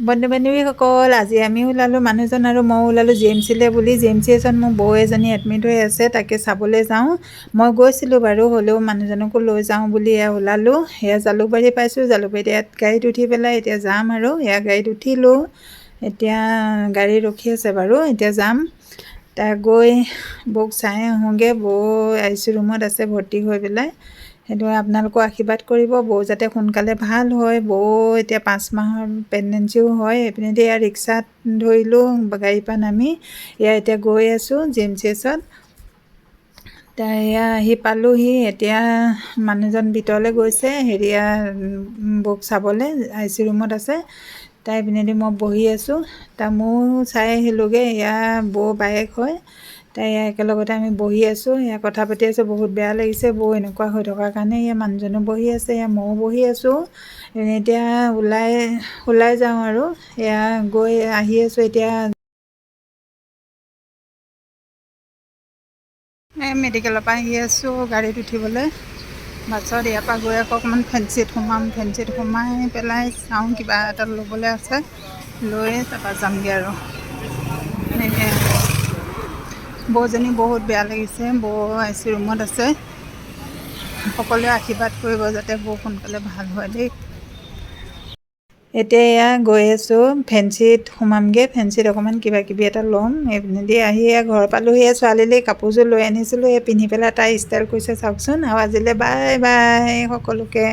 বন্ধু বান্ধৱীসকল, আজি আমি ওলালোঁ, মানুহজন আৰু মই ওলালোঁ জি এম চিলৈ বুলি। জি এম চি এছত মোৰ বৌ এজনী এডমিট হৈ আছে, তাকে চাবলৈ যাওঁ। মই গৈছিলোঁ বাৰু, হ'লেও মানুহজনকো লৈ যাওঁ বুলি ওলালোঁ। সেয়া জালুকবাৰী পাইছোঁ, জালুকবাৰীত ইয়াত গাড়ীত উঠি পেলাই এতিয়া যাম আৰু। এয়া গাড়ীত উঠিলোঁ, এতিয়া গাড়ী ৰখি আছে বাৰু, এতিয়া যাম। তাক গৈ বৌক চাই আহোঁগৈ। বৌ আই চি ইউ ৰুমত আছে ভৰ্তি হৈ পেলাই। সেইটো আপোনালোকেও আশীৰ্বাদ কৰিব, বৌ যাতে সোনকালে ভাল হয়। বৌ এতিয়া 5 মাহৰ প্ৰেগনেঞ্চিও হয়। এইপিনেদি এয়া ৰিক্সাত ধৰিলোঁ, গাড়ীৰ পৰা নামি এয়া এতিয়া গৈ আছোঁ জি এম চি এছত। এয়া আহি পালোঁহি। এতিয়া মানুহজন ভিতৰলৈ গৈছে, হেৰিয়া বৌক চাবলৈ, আই চি ইউ ৰুমত আছে। তাই পিনেদি মই বহি আছোঁ। ময়ো চাই আহিলোঁগৈ, এয়া বৌ বায়েক হয়। তাই একেলগতে আমি বহি আছোঁ, এয়া কথা পাতি আছোঁ। বহুত বেয়া লাগিছে বৌ এনেকুৱা হৈ থকাৰ কাৰণে। এয়া মানুহজনো বহি আছে, এয়া ময়ো বহি আছোঁ। এতিয়া ওলাই যাওঁ আৰু। এয়া গৈ আহি আছোঁ এতিয়া। মেডিকেলৰ পৰা আহি আছোঁ গাড়ীত উঠিবলৈ। বাছত ইয়াৰ পৰা গৈ আকৌ অকণমান ফেঞ্চিত সোমাম। ফেঞ্চিত সোমাই পেলাই চাওঁ, কিবা এটা ল'বলৈ আছে, লৈ তাৰপৰা যামগৈ আৰু। বৌজনী বহুত বেয়া লাগিছে, বৌ আই চি ইউ ৰুমত আছে। সকলোৱে আশীৰ্বাদ কৰিব যাতে বৌ সোনকালে ভাল হয় দেই। এতিয়া এয়া গৈ আছোঁ, ফেঞ্চিত সোমামগৈ। ফেঞ্চিত অকণমান কিবাকিবি এটা ল'ম। এইপিনেদি আহি ঘৰ পালোঁহি। ছোৱালীলৈ কাপোৰযোৰ লৈ আনিছিলোঁ, এই পিন্ধি পেলাই তাই ষ্টাইল কৰিছে চাওকচোন। আৰু আজিলৈ বাই বাই সকলোকে।